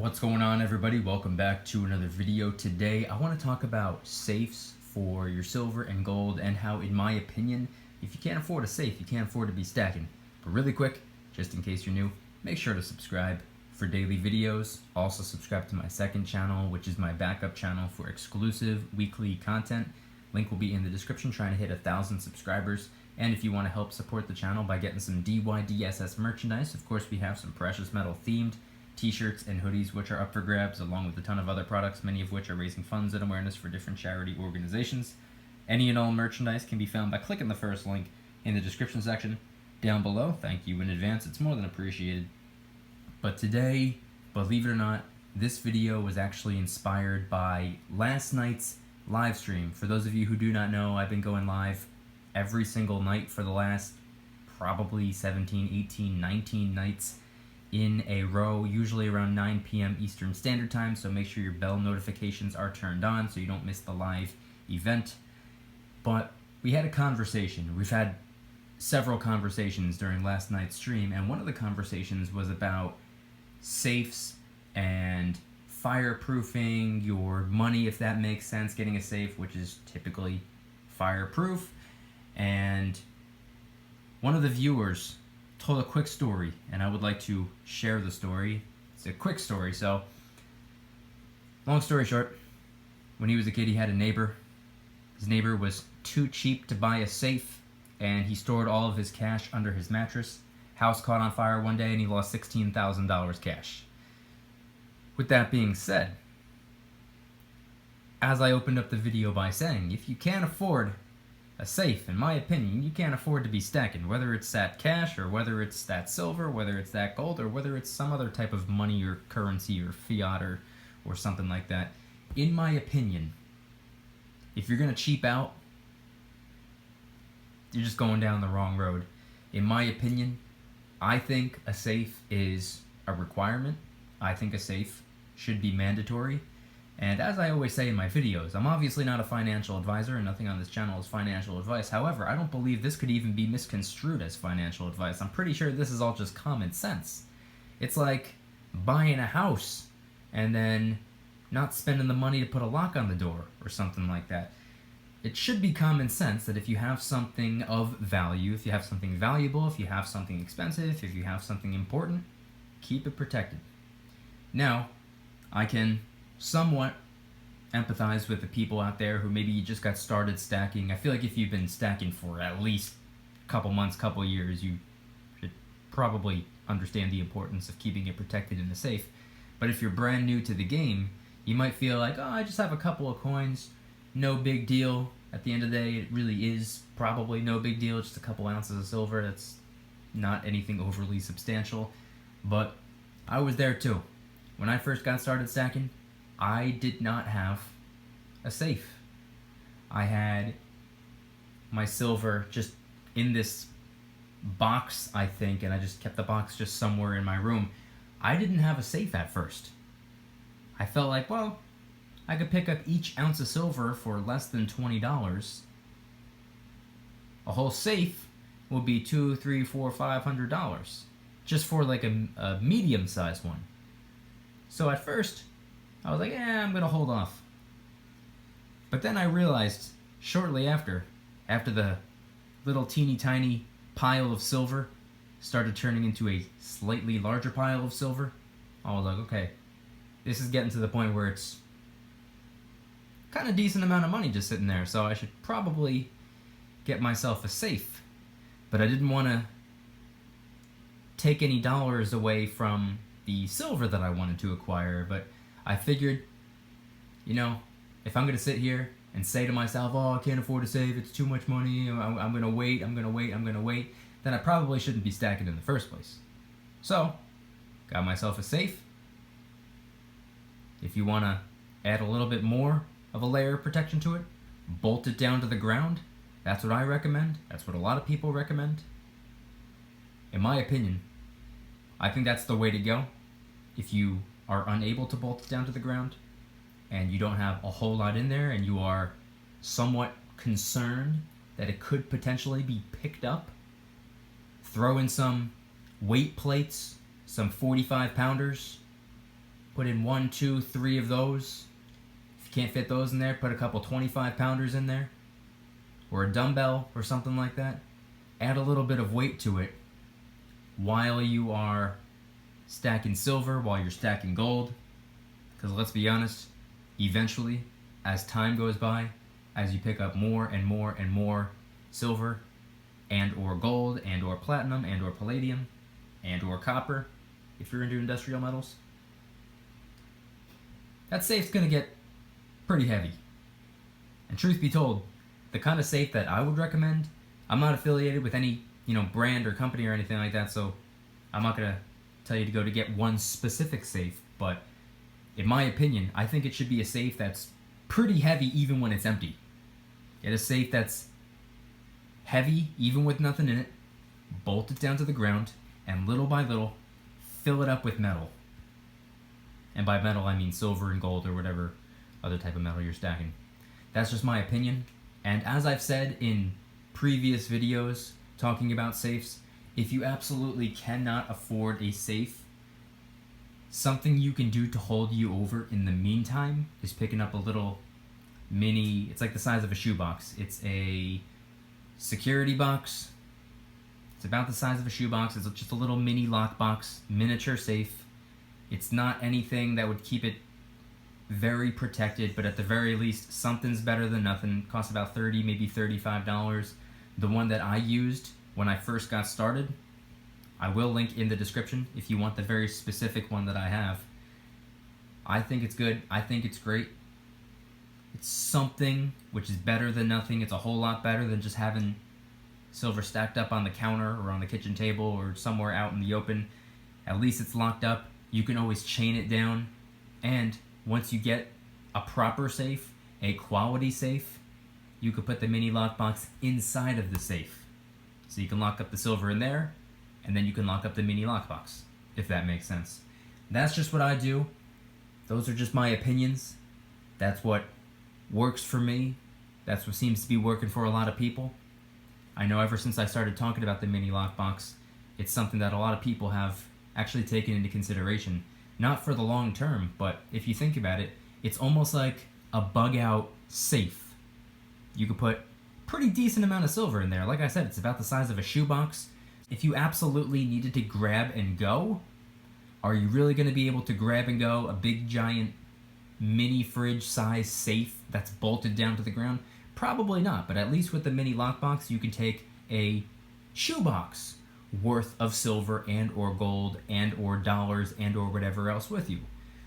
What's going on, everybody? Welcome back to another video. Today I want to talk about safes for your silver and gold and how, in my opinion, if you can't afford a safe, you can't afford to be stacking. But really quick, just in case you're new, make sure to subscribe for daily videos. Also subscribe to my second channel, which is my backup channel for exclusive weekly content. Link will be in the description. Trying to hit 1,000 subscribers. And if you want to help support the channel by getting some DYDSS merchandise, of course we have some precious metal themed t-shirts and hoodies which are up for grabs, along with a ton of other products, many of which are raising funds and awareness for different charity organizations. Any and all merchandise can be found by clicking the first link in the description section down below. Thank you in advance, it's more than appreciated. But today, believe it or not, this video was actually inspired by last night's live stream. For those of you who do not know, I've been going live every single night for the last probably 17, 18, 19 nights in a row, usually around 9 p.m. Eastern Standard Time, so make sure your bell notifications are turned on so you don't miss the live event. But we had a conversation. We've had several conversations during last night's stream, and one of the conversations was about safes and fireproofing your money, if that makes sense, getting a safe which is typically fireproof. And one of the viewers told a quick story, and I would like to share the story. It's a quick story, so long story short, when he was a kid he had a neighbor. His neighbor was too cheap to buy a safe, and he stored all of his cash under his mattress. House caught on fire one day and he lost $16,000 cash. With that being said, as I opened up the video by saying, if you can't afford a safe, in my opinion, you can't afford to be stacking, whether it's that cash or whether it's that silver, whether it's that gold, or whether it's some other type of money or currency or fiat or something like that. In my opinion, if you're going to cheap out, you're just going down the wrong road. In my opinion, I think a safe is a requirement. I think a safe should be mandatory. And as I always say in my videos, I'm obviously not a financial advisor, and nothing on this channel is financial advice. However, I don't believe this could even be misconstrued as financial advice. I'm pretty sure this is all just common sense. It's like buying a house and then not spending the money to put a lock on the door or something like that. It should be common sense that if you have something of value, if you have something valuable, if you have something expensive, if you have something important, keep it protected. Now, I can somewhat empathize with the people out there who maybe just got started stacking. I feel like if you've been stacking for at least a couple months, couple years, you should probably understand the importance of keeping it protected in a safe. But if you're brand new to the game, you might feel like, oh, I just have a couple of coins, no big deal. At the end of the day, it really is probably no big deal, just a couple ounces of silver. That's not anything overly substantial. But I was there too. When I first got started stacking, I did not have a safe. I had my silver just in this box, I think, and I just kept the box just somewhere in my room. I didn't have a safe at first. I felt like, well, I could pick up each ounce of silver for less than $20. A whole safe will be $200, $300, $400, $500 just for like a medium-sized one. So at first, I was like, I'm gonna hold off. But then I realized shortly after the little teeny tiny pile of silver started turning into a slightly larger pile of silver, I was like, okay, this is getting to the point where it's kind of decent amount of money just sitting there, so I should probably get myself a safe. But I didn't want to take any dollars away from the silver that I wanted to acquire, but I figured, you know, if I'm going to sit here and say to myself, oh, I can't afford to save, it's too much money, I'm going to wait, then I probably shouldn't be stacking in the first place. So, got myself a safe. If you want to add a little bit more of a layer of protection to it, bolt it down to the ground. That's what I recommend. That's what a lot of people recommend. In my opinion, I think that's the way to go. If you are unable to bolt it down to the ground and you don't have a whole lot in there and you are somewhat concerned that it could potentially be picked up, throw in some weight plates, some 45 pounders, Put in 1, 2, 3 of those. If you can't fit those in there, put a couple 25-pounders in there, or a dumbbell or something like that. Add a little bit of weight to it while you are stacking silver, while you're stacking gold. Because let's be honest, eventually, as time goes by, as you pick up more and more and more silver and or gold and or platinum and or palladium and or copper, if you're into industrial metals, that safe's gonna get pretty heavy. And truth be told, the kind of safe that I would recommend, I'm not affiliated with any, brand or company or anything like that, so I'm not gonna tell you to go to get one specific safe, but in my opinion, I think it should be a safe that's pretty heavy even when it's empty. Get a safe that's heavy even with nothing in it, bolt it down to the ground, and little by little, fill it up with metal. And by metal, I mean silver and gold or whatever other type of metal you're stacking. That's just my opinion. And as I've said in previous videos talking about safes, if you absolutely cannot afford a safe, something you can do to hold you over in the meantime is picking up a little mini, it's like the size of a shoebox. It's a security box. It's about the size of a shoebox. It's just a little mini lockbox, miniature safe. It's not anything that would keep it very protected, but at the very least, something's better than nothing. It costs about $30, maybe $35. The one that I used when I first got started, I will link in the description if you want the very specific one that I have. I think it's good. I think it's great. It's something which is better than nothing. It's a whole lot better than just having silver stacked up on the counter or on the kitchen table or somewhere out in the open. At least it's locked up. You can always chain it down. And once you get a proper safe, a quality safe, you could put the mini lockbox inside of the safe. So you can lock up the silver in there, and then you can lock up the mini lockbox, if that makes sense. That's just what I do. Those are just my opinions. That's what works for me. That's what seems to be working for a lot of people. I know ever since I started talking about the mini lockbox, it's something that a lot of people have actually taken into consideration. Not for the long term, but if you think about it, it's almost like a bug out safe. You could put pretty decent amount of silver in there. Like I said, it's about the size of a shoebox. If you absolutely needed to grab and go, are you really going to be able to grab and go a big giant mini fridge size safe that's bolted down to the ground? Probably not, but at least with the mini lockbox, you can take a shoebox worth of silver and or gold and or dollars and or whatever else with you.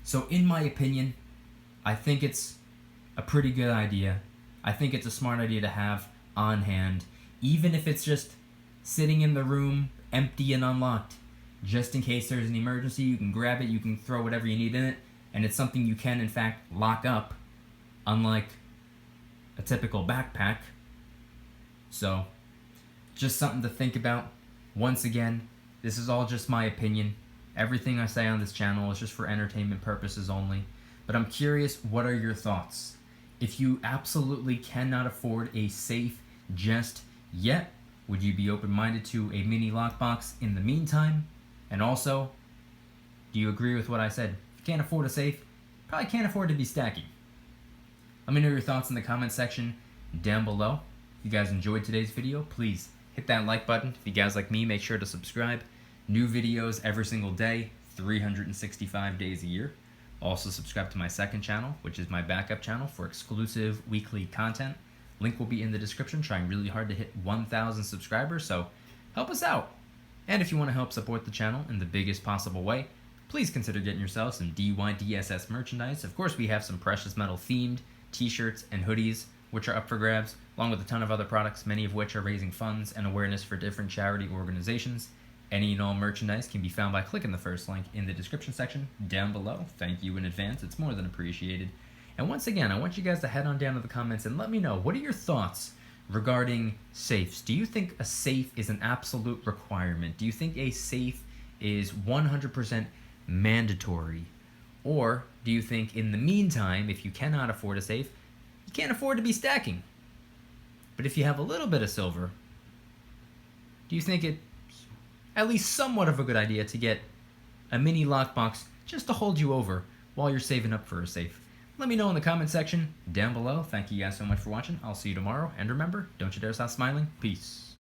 So in my opinion, I think it's a pretty good idea. I think it's a smart idea to have on hand, even if it's just sitting in the room empty and unlocked. Just in case there's an emergency, you can grab it, you can throw whatever you need in it, and it's something you can in fact lock up, unlike a typical backpack. So just something to think about. Once again, this is all just my opinion. Everything I say on this channel is just for entertainment purposes only. But I'm curious, what are your thoughts? If you absolutely cannot afford a safe just yet, would you be open-minded to a mini lockbox in the meantime? And also, do you agree with what I said? If you can't afford a safe, probably can't afford to be stacking. Let me know your thoughts in the comment section down below. If you guys enjoyed today's video, please hit that like button. If you guys like me, make sure to subscribe. New videos every single day, 365 days a year. Also subscribe to my second channel, which is my backup channel for exclusive weekly content. Link will be in the description. Trying really hard to hit 1,000 subscribers, so help us out. And if you want to help support the channel in the biggest possible way, please consider getting yourself some DYDSS merchandise. Of course, we have some precious metal themed t-shirts and hoodies, which are up for grabs, along with a ton of other products, many of which are raising funds and awareness for different charity organizations. Any and all merchandise can be found by clicking the first link in the description section down below. Thank you in advance. It's more than appreciated. And once again, I want you guys to head on down to the comments and let me know, what are your thoughts regarding safes? Do you think a safe is an absolute requirement? Do you think a safe is 100% mandatory? Or do you think in the meantime, if you cannot afford a safe, you can't afford to be stacking? But if you have a little bit of silver, do you think it's at least somewhat of a good idea to get a mini lockbox just to hold you over while you're saving up for a safe? Let me know in the comment section down below. Thank you guys so much for watching. I'll see you tomorrow. And remember, don't you dare stop smiling. Peace.